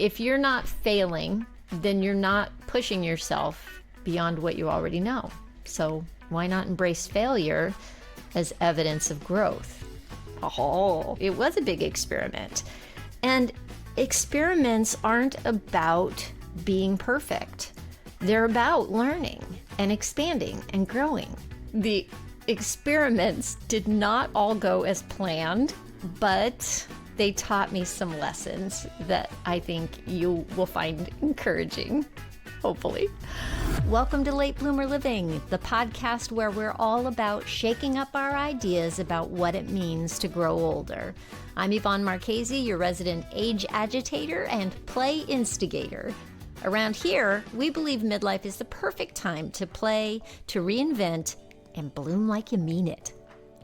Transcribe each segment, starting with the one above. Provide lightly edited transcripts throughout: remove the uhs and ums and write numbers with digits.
if you're not failing, then you're not pushing yourself beyond what you already know. So why not embrace failure as evidence of growth? Oh, it was a big experiment. And experiments aren't about being perfect. They're about learning and expanding and growing. The experiments did not all go as planned, but they taught me some lessons that I think you will find encouraging, hopefully. Welcome to Late Bloomer Living, the podcast where we're all about shaking up our ideas about what it means to grow older. I'm Yvonne Marchese, your resident age agitator and play instigator. Around here, we believe midlife is the perfect time to play, to reinvent, and bloom like you mean it.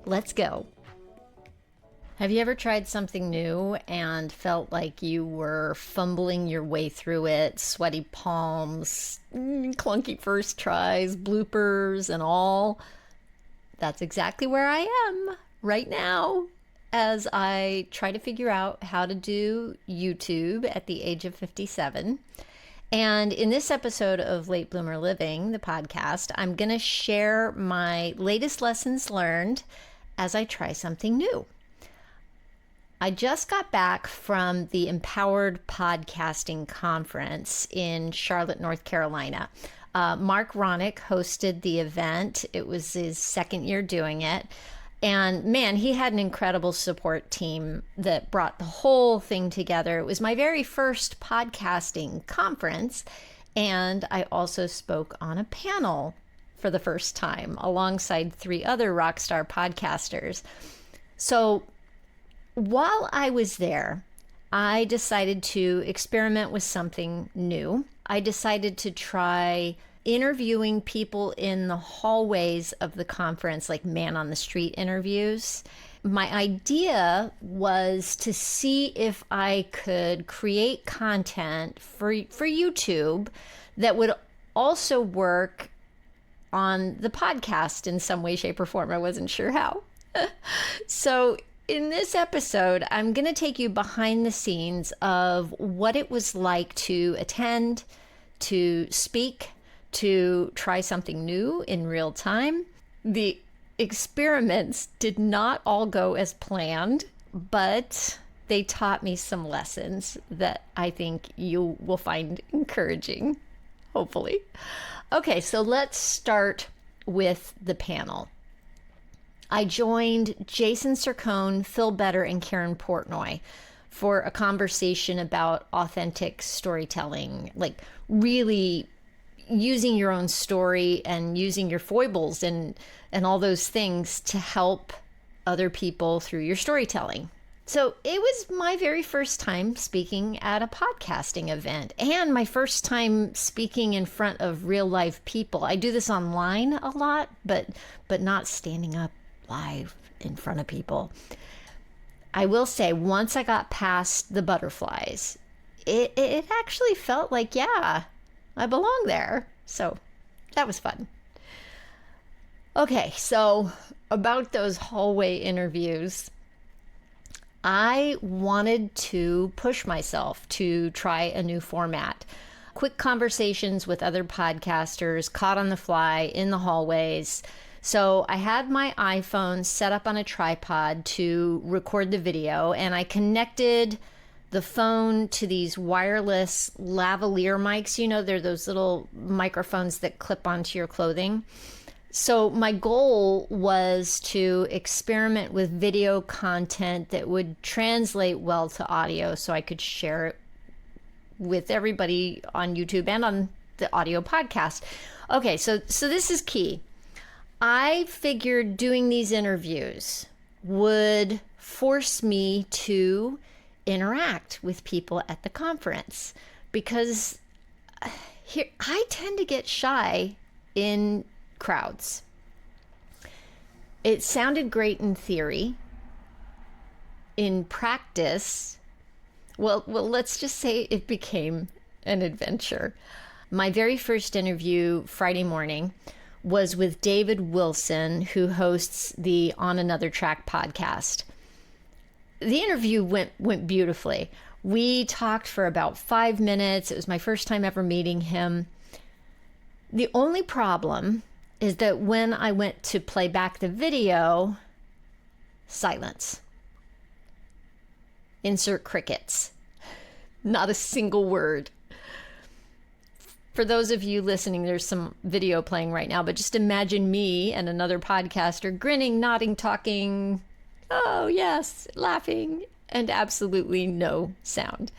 Let's go. Have you ever tried something new and felt like you were fumbling your way through it, sweaty palms, clunky first tries, bloopers, and all? That's exactly where I am right now as I try to figure out how to do YouTube at the age of 57. And in this episode of Late Bloomer Living, the podcast, I'm going to share my latest lessons learned as I try something new. I just got back from the Empowered Podcasting Conference in Charlotte, North Carolina. Marc Ronick hosted the event. It was his second year doing it. And man, he had an incredible support team that brought the whole thing together. It was my very first podcasting conference. And I also spoke on a panel for the first time alongside 3 other rock star podcasters. So while I was there, I decided to experiment with something new. I decided to try interviewing people in the hallways of the conference, like man on the street interviews. My idea was to see if I could create content for YouTube that would also work on the podcast in some way, shape, or form. I wasn't sure how. So in this episode, I'm going to take you behind the scenes of what it was like to attend, to speak, to try something new in real time. The experiments did not all go as planned, but they taught me some lessons that I think you will find encouraging, hopefully. Okay, so let's start with the panel. I joined Jason Sircone, Phil Better, and Karen Portnoy for a conversation about authentic storytelling, like really using your own story and using your foibles and all those things to help other people through your storytelling. So it was my very first time speaking at a podcasting event and my first time speaking in front of real live people. I do this online a lot, but not standing up live in front of people. I will say, once I got past the butterflies, it actually felt like, yeah, I belong there. So that was fun. Okay, so about those hallway interviews, I wanted to push myself to try a new format. Quick conversations with other podcasters, caught on the fly in the hallways. So I had my iPhone set up on a tripod to record the video, and I connected the phone to these wireless lavalier mics. You know, they're those little microphones that clip onto your clothing. So my goal was to experiment with video content that would translate well to audio so I could share it with everybody on YouTube and on the audio podcast. Okay, so this is key. I figured doing these interviews would force me to interact with people at the conference because here I tend to get shy in crowds. It sounded great in theory. In practice, well, let's just say it became an adventure. My very first interview Friday morning was with David Wilson, who hosts the On Another Track podcast. The interview went beautifully. We talked for about 5 minutes. It was my first time ever meeting him. The only problem is that when I went to play back the video, silence. Insert crickets. Not a single word. For those of you listening, there's some video playing right now, but just imagine me and another podcaster grinning, nodding, talking, oh yes, laughing, and absolutely no sound.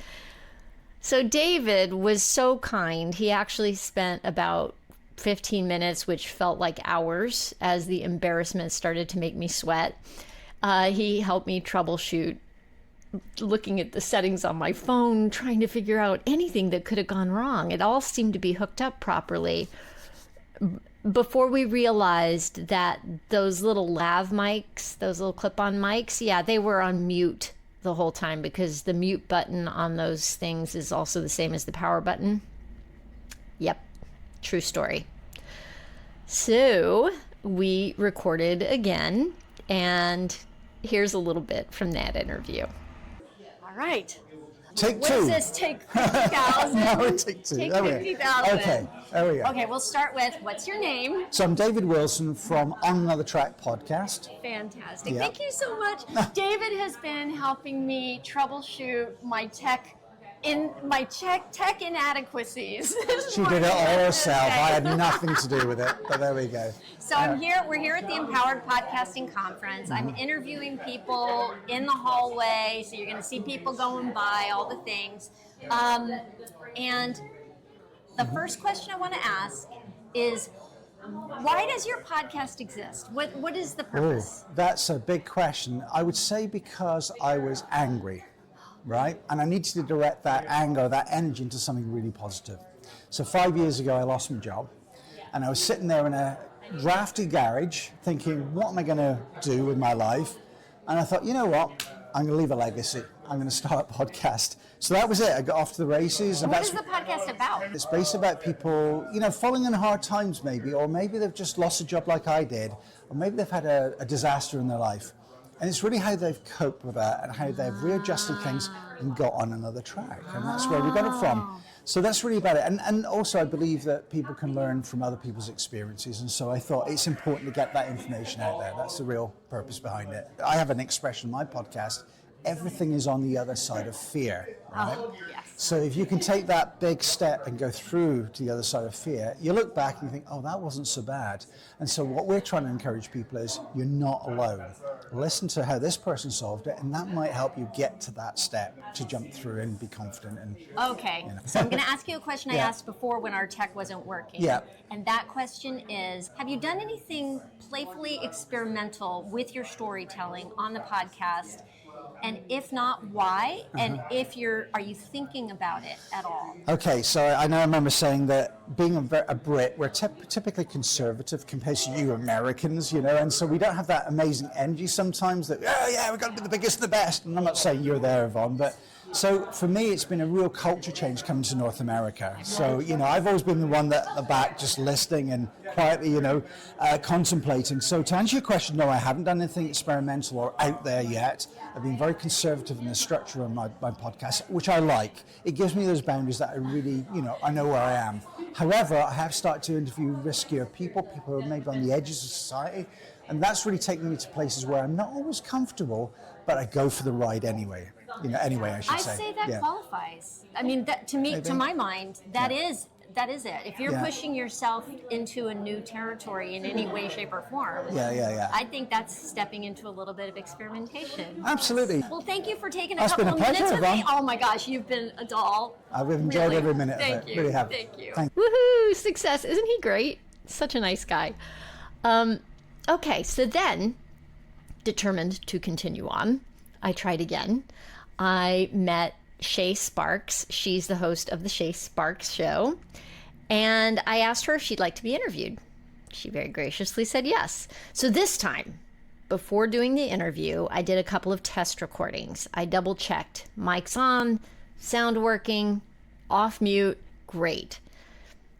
So David was so kind. He actually spent about 15 minutes, which felt like hours, as the embarrassment started to make me sweat. He helped me troubleshoot, looking at the settings on my phone, trying to figure out anything that could have gone wrong. It all seemed to be hooked up properly. Before we realized that those little lav mics, those little clip-on mics, yeah, they were on mute the whole time, because the mute button on those things is also the same as the power button. Yep, true story. So we recorded again, and here's a little bit from that interview. All right. Take What two. does this take 50,000? No, take two. Take There we go. 50,000. Okay, there we go. Okay, we'll start with, what's your name? So I'm David Wilson from On Another Track podcast. Fantastic. Yeah. Thank you so much. David has been helping me troubleshoot my tech inadequacies. She did it all herself. I had nothing to do with it, but there we go. So we're here at the Empowered Podcasting Conference. I'm interviewing people in the hallway, so you're going to see people going by, all the things. And the first question I want to ask is, why does your podcast exist? What is the purpose? Oh, that's a big question. I would say because I was angry, right? And I needed to direct that anger, that energy into something really positive. So 5 years ago, I lost my job, and I was sitting there in a drafty garage thinking, what am I going to do with my life? And I thought, you know what? I'm going to leave a legacy. I'm going to start a podcast. So that was it. I got off to the races. And what is the podcast about? It's based about people, falling in hard times maybe, or maybe they've just lost a job like I did, or maybe they've had a disaster in their life. And it's really how they've coped with that and how they've readjusted things and got on another track. And that's where we got it from. So that's really about it. And also I believe that people can learn from other people's experiences. And so I thought it's important to get that information out there. That's the real purpose behind it. I have an expression in my podcast, everything is on the other side of fear, right? Oh, yes. So if you can take that big step and go through to the other side of fear, you look back and you think, oh, that wasn't so bad. And so what we're trying to encourage people is, you're not alone. Listen to how this person solved it, and that might help you get to that step to jump through and be confident. And Okay, so I'm going to ask you a question I Yeah. asked before when our tech wasn't working. Yeah. And that question is, have you done anything playfully experimental with your storytelling on the podcast? And if not, why? And are you thinking about it at all? Okay, so I remember saying that being a Brit, we're typically conservative compared to you Americans, and so we don't have that amazing energy sometimes that, we've got to be the biggest and the best. And I'm not saying you're there, Yvonne, but so for me, it's been a real culture change coming to North America. So, I've always been the one at the back just listening and quietly, contemplating. So to answer your question, no, I haven't done anything experimental or out there yet. I've been very conservative in the structure of my podcast, which I like. It gives me those boundaries that I really, I know where I am. However, I have started to interview riskier people who are maybe on the edges of society. And that's really taken me to places where I'm not always comfortable, but I go for the ride anyway. I should say. I'd say that qualifies. I mean, that, to me, to my mind, that is it. If you're pushing yourself into a new territory in any way, shape, or form, I think that's stepping into a little bit of experimentation. Absolutely. Well, thank you for taking a That's couple been of a pleasure, minutes with me. Yvonne. Oh my gosh, you've been a doll. I've enjoyed Really. every minute Thank of it. you. Really have. Thank you. Woohoo! Success. Isn't he great? Such a nice guy. Okay, so then, determined to continue on, I tried again. I met Shay Sparks. She's the host of the Shay Sparks Show. And I asked her if she'd like to be interviewed. She very graciously said yes. So this time, before doing the interview, I did a couple of test recordings. I double checked. Mic's on, sound working, off mute, great.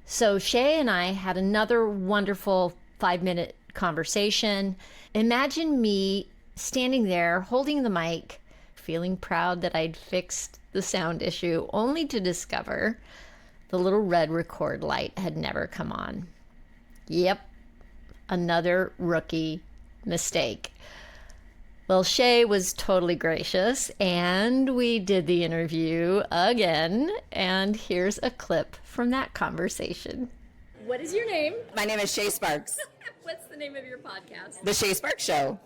So Shay and I had another wonderful 5-minute conversation. Imagine me standing there holding the mic, feeling proud that I'd fixed the sound issue, only to discover the little red record light had never come on. Yep, another rookie mistake. Well, Shay was totally gracious, and we did the interview again, and here's a clip from that conversation. What is your name? My name is Shay Sparks. What's the name of your podcast? The Shay Sparks Show.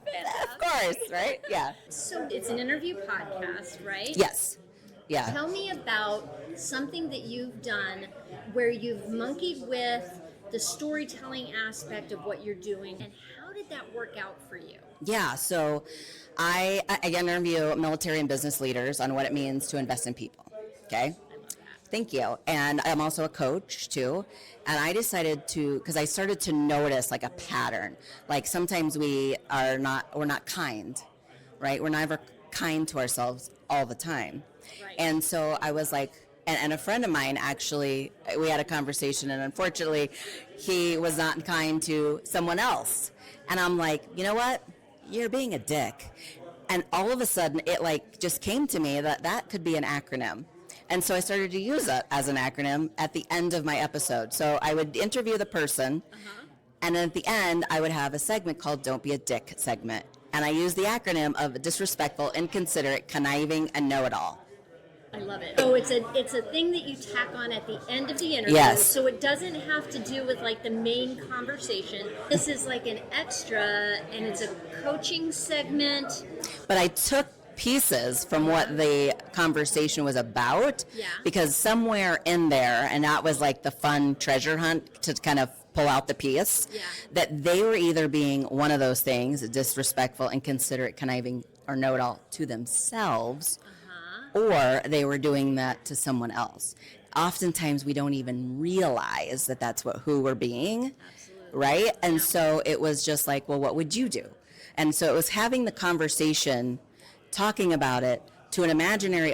Of course, right? Yeah. So it's an interview podcast, right? Yes. Yeah. Tell me about something that you've done where you've monkeyed with the storytelling aspect of what you're doing, and how did that work out for you? Yeah. So I interview military and business leaders on what it means to invest in people. Okay. Thank you. And I'm also a coach too. And I decided to, because I started to notice like a pattern. Like sometimes we're not kind, right? We're never kind to ourselves all the time. Right. And so I was like, and a friend of mine actually, we had a conversation, and unfortunately he was not kind to someone else. And I'm like, you know what? You're being a dick. And all of a sudden it like just came to me that could be an acronym. And so I started to use it as an acronym at the end of my episode. So I would interview the person, and then at the end I would have a segment called Don't Be a Dick segment. And I use the acronym of disrespectful, inconsiderate, conniving, and know-it-all. I love it. So it's a thing that you tack on at the end of the interview. Yes. So it doesn't have to do with like the main conversation. This is like an extra, and it's a coaching segment. But I took pieces from what the conversation was about, Yeah. because somewhere in there, and that was like the fun treasure hunt to kind of pull out the piece, Yeah. that they were either being one of those things, disrespectful, inconsiderate, conniving, or know-it-all to themselves, or they were doing that to someone else. Oftentimes we don't even realize that that's who we're being. Absolutely. Right? And so it was just like, well, what would you do? And so it was having the conversation, talking about it to an imaginary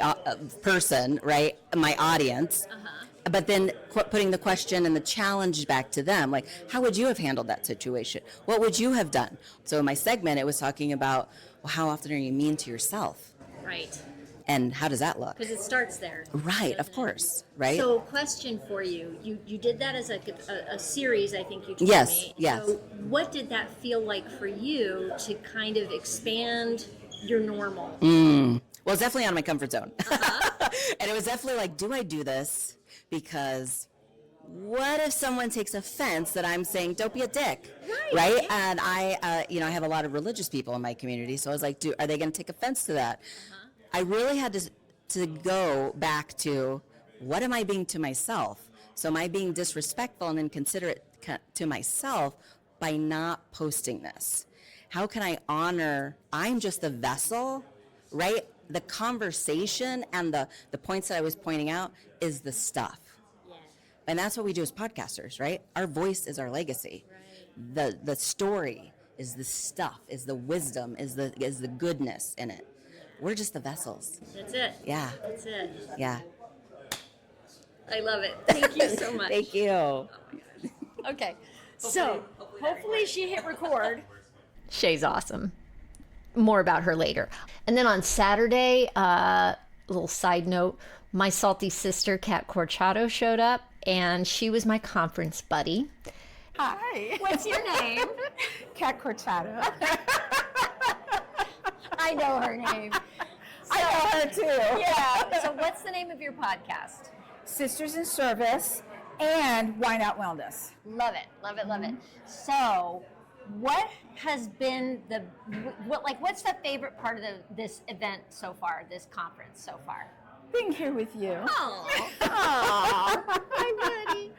person, right? My audience. But then putting the question and the challenge back to them, like, how would you have handled that situation? What would you have done? So in my segment, it was talking about, well, how often are you mean to yourself? Right. And how does that look? Because it starts there. Right, of course, right? So, question for you: you did that as a series, I think you told Yes, me. yes. So, what did that feel like for you to kind of expand your normal? Well, it's definitely out of my comfort zone. And it was definitely like, do I do this? Because what if someone takes offense that I'm saying, don't be a dick, right? And I have a lot of religious people in my community, so I was like, are they going to take offense to that? I really had to go back to, what am I being to myself? So am I being disrespectful and inconsiderate to myself by not posting this? How can I honor, I'm just the vessel, right? The conversation and the points that I was pointing out is the stuff. Yeah. And that's what we do as podcasters, right? Our voice is our legacy. Right. The story is the stuff, is the wisdom, is the goodness in it. We're just the vessels. That's it. Yeah. That's it. Yeah. I love it. Thank you so much. Thank you. Okay. So, hopefully she hit record. Shay's awesome. More about her later. And then on Saturday, little side note, my salty sister, Kat Corchado, showed up, and she was my conference buddy. Hi. What's your name? Cat Corchado. I know her name. I know her too. Yeah. So, what's the name of your podcast? Sisters in Service and Wine Out Wellness. Love it. Love it. Love it. So, what has been what's the favorite part of this event so far, this conference so far? Being here with you. Oh, Hi, buddy.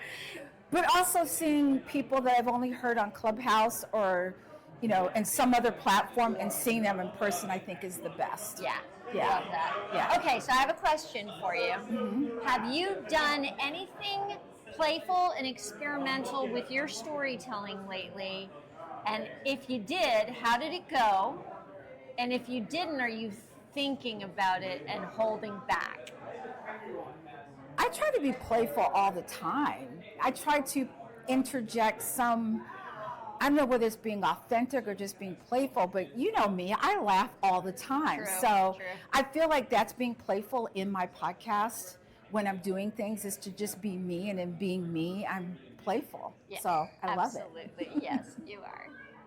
But also seeing people that I've only heard on Clubhouse or, in some other platform, and seeing them in person, I think is the best. yeah. Yeah. Love that. Yeah. Okay, so I have a question for you. Have you done anything playful and experimental with your storytelling lately? And if you did, how did it go? And if you didn't, are you thinking about it and holding back? I try to be playful all the time. I try to interject some I don't know whether it's being authentic or just being playful, but you know me, I laugh all the time. True, So true. I feel like that's being playful in my podcast when I'm doing things, is to just be me, and in being me, I'm playful. Yes, So I love it. absolutely. Yes, you are.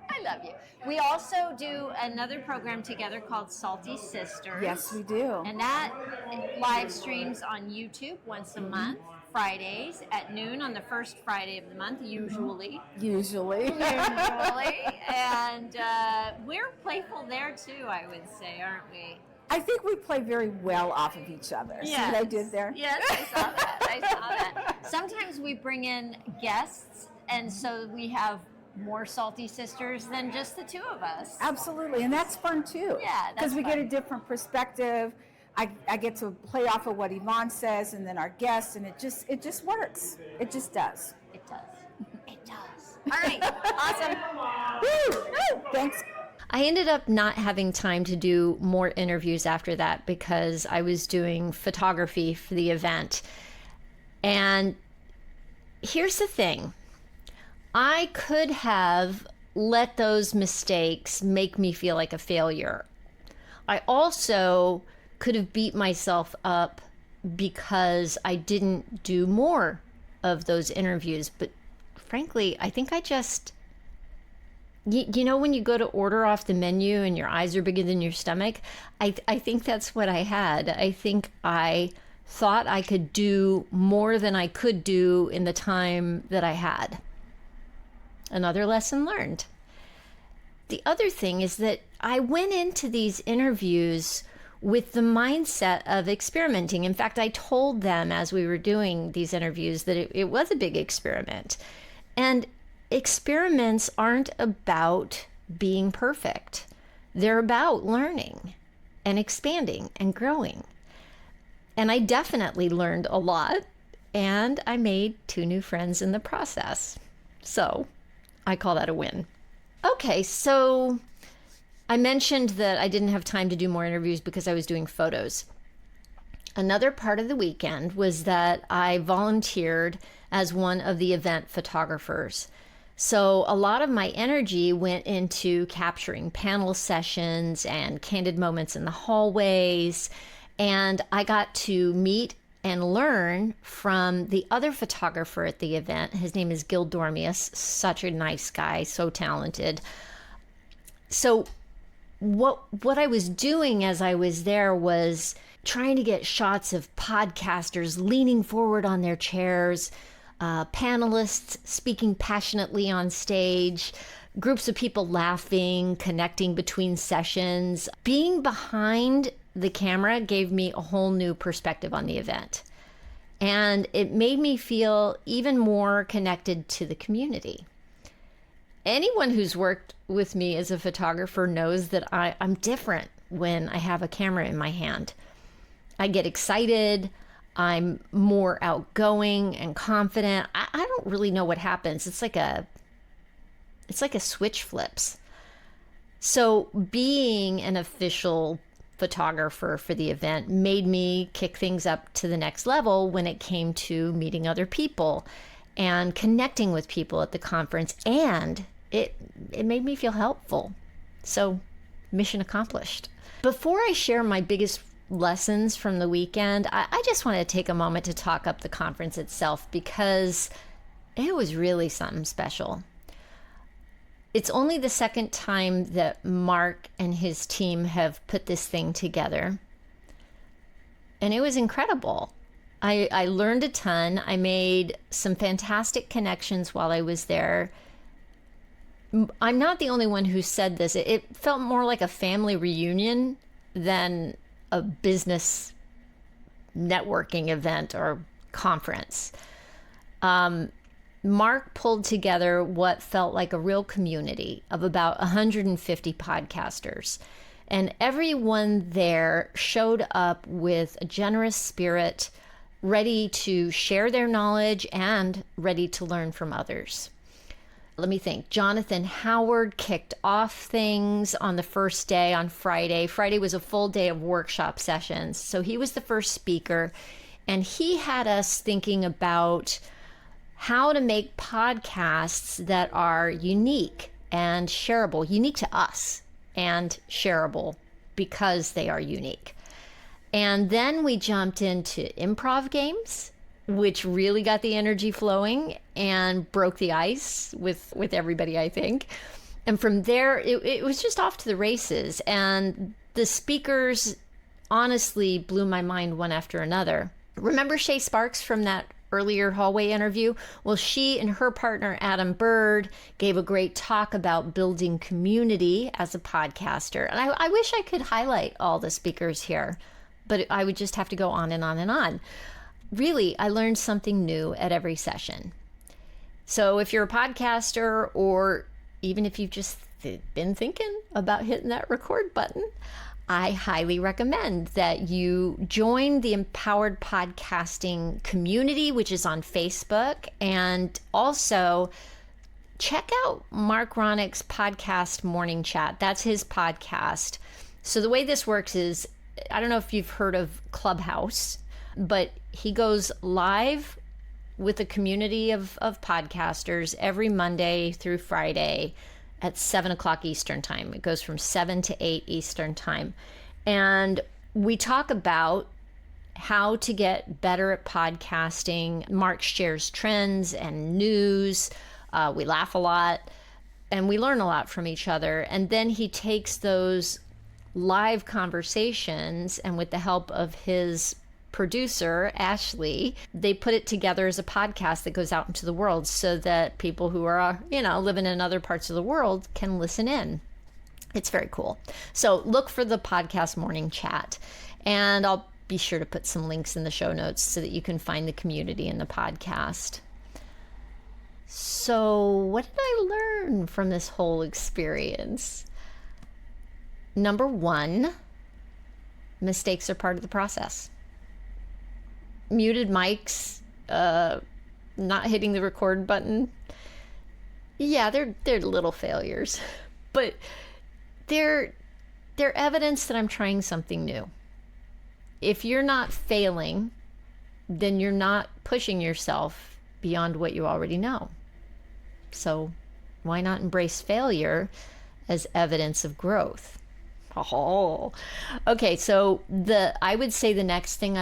I love you. We also do another program together called Salty Sisters. Yes, we do. And that live streams on YouTube once a month, Fridays at noon on the first Friday of the month, usually. Usually. And we're playful there too, I would say, aren't we? I think we play very well off of each other. See what I did there? Yes, I saw that. I saw that. Sometimes we bring in guests, and so we have more salty sisters than just the two of us. Absolutely, and that's fun too. Yeah, that's because we get fun. a different perspective. I get to play off of what Yvonne says, and then our guests, and it just works. It just does. It does. It does. All right. Awesome. Woo! Thanks. I ended up not having time to do more interviews after that because I was doing photography for the event. And here's the thing. I could have let those mistakes make me feel like a failure. I also could have beat myself up because I didn't do more of those interviews. But frankly, I think I just, you know, when you go to order off the menu and your eyes are bigger than your stomach, I think that's what I had. I think I thought I could do more than I could do in the time that I had. Another lesson learned. The other thing is that I went into these interviews with the mindset of experimenting. In fact, I told them as we were doing these interviews that it was a big experiment. And experiments aren't about being perfect. They're about learning and expanding and growing. And I definitely learned a lot, and I made 2 new friends in the process. So I call that a win. Okay, so I mentioned that I didn't have time to do more interviews because I was doing photos. Another part of the weekend was that I volunteered as one of the event photographers. So a lot of my energy went into capturing panel sessions and candid moments in the hallways. And I got to meet and learn from the other photographer at the event. His name is Gil Dormius, such a nice guy, so talented. So what I was doing as I was there was trying to get shots of podcasters leaning forward on their chairs, panelists speaking passionately on stage, groups of people laughing, connecting between sessions. Being behind the camera gave me a whole new perspective on the event. And it made me feel even more connected to the community. Anyone who's worked with me as a photographer knows that I'm different when I have a camera in my hand. I get excited. I'm more outgoing and confident. I don't really know what happens. It's like a switch flips. So being an official photographer for the event made me kick things up to the next level when it came to meeting other people and connecting with people at the conference, and it made me feel helpful. So mission accomplished. Before I share my biggest lessons from the weekend, I just want to take a moment to talk up the conference itself because it was really something special. It's only the second time that Marc and his team have put this thing together. And it was incredible. I learned a ton. I made some fantastic connections while I was there. I'm not the only one who said this. It felt more like a family reunion than a business networking event or conference. Marc pulled together what felt like a real community of about 150 podcasters. And everyone there showed up with a generous spirit, ready to share their knowledge and ready to learn from others. Let me think. Jonathan Howard kicked off things on the first day on Friday. Friday was a full day of workshop sessions. So he was the first speaker, and he had us thinking about how to make podcasts that are unique and shareable, unique to us and shareable because they are unique. And then we jumped into improv games, which really got the energy flowing and broke the ice with everybody, I think. And from there, it was just off to the races. And the speakers honestly blew my mind one after another. Remember Shay Sparks from that earlier hallway interview? Well, she and her partner, Adam Bird, gave a great talk about building community as a podcaster. And I wish I could highlight all the speakers here, but I would just have to go on and on and on. Really, I learned something new at every session. So if you're a podcaster, or even if you've just been thinking about hitting that record button, I highly recommend that you join the Empowered Podcasting community, which is on Facebook, and also check out Marc Ronick's podcast Morning Chat. That's his podcast. So the way this works is, I don't know if you've heard of Clubhouse, but he goes live with a community of podcasters every Monday through Friday at 7 o'clock Eastern time. It goes from 7 to 8 Eastern time. And we talk about how to get better at podcasting. Mark shares trends and news. We laugh a lot and we learn a lot from each other. And then he takes those live conversations, and with the help of his producer, Ashley, they put it together as a podcast that goes out into the world so that people who are, living in other parts of the world can listen in. It's very cool. So look for the podcast Morning Chat, and I'll be sure to put some links in the show notes so that you can find the community in the podcast. So what did I learn from this whole experience? Number one, mistakes are part of the process. Muted mics, not hitting the record button. Yeah, they're little failures, but they're evidence that I'm trying something new. If you're not failing, then you're not pushing yourself beyond what you already know. So why not embrace failure as evidence of growth? Oh, okay. So I would say the next thing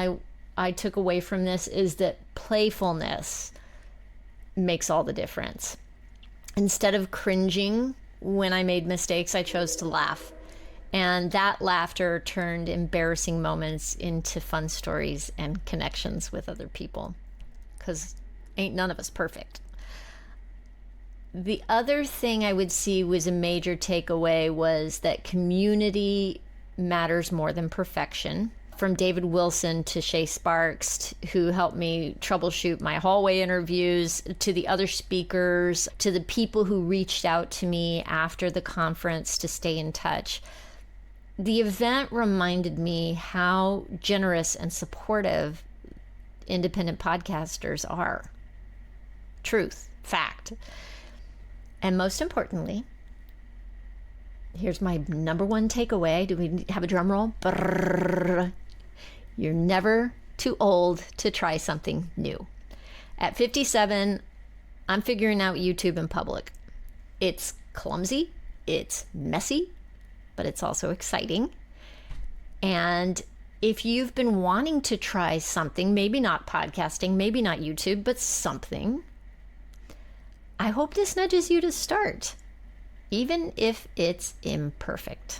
I took away from this is that playfulness makes all the difference. Instead of cringing when I made mistakes, I chose to laugh. And that laughter turned embarrassing moments into fun stories and connections with other people. Because ain't none of us perfect. The other thing I would see was a major takeaway was that community matters more than perfection. From David Wilson to Shay Sparks, who helped me troubleshoot my hallway interviews, to the other speakers, to the people who reached out to me after the conference to stay in touch. The event reminded me how generous and supportive independent podcasters are. Truth, fact. And most importantly, here's my number one takeaway. Do we have a drum roll? Brrr. You're never too old to try something new. At 57, I'm figuring out YouTube in public. It's clumsy, it's messy, but it's also exciting. And if you've been wanting to try something, maybe not podcasting, maybe not YouTube, but something, I hope this nudges you to start, even if it's imperfect.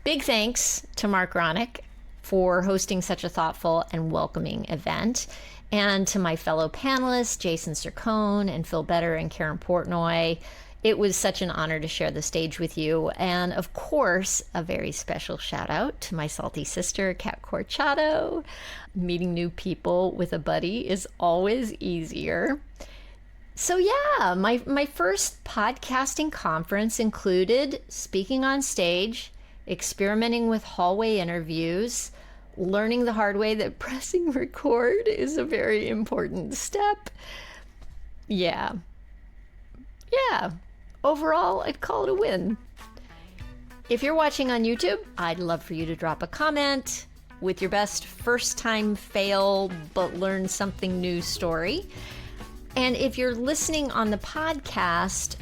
Big thanks to Marc Ronick for hosting such a thoughtful and welcoming event, and to my fellow panelists, Jason Sircone and Phil Better and Karen Portnoy. It was such an honor to share the stage with you. And of course, a very special shout out to my salty sister, Kat Corchado. Meeting new people with a buddy is always easier. So yeah, my first podcasting conference included speaking on stage, experimenting with hallway interviews, learning the hard way that pressing record is a very important step. Yeah. Overall, I'd call it a win. If you're watching on YouTube, I'd love for you to drop a comment with your best first time fail but learn something new story. And if you're listening on the podcast,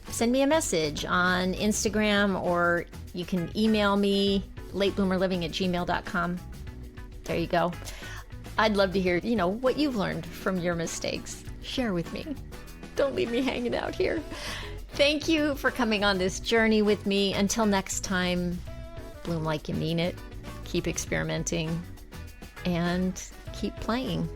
send me a message on Instagram, or you can email me, latebloomerliving@gmail.com. There you go. I'd love to hear, what you've learned from your mistakes. Share with me. Don't leave me hanging out here. Thank you for coming on this journey with me. Until next time, bloom like you mean it. Keep experimenting and keep playing.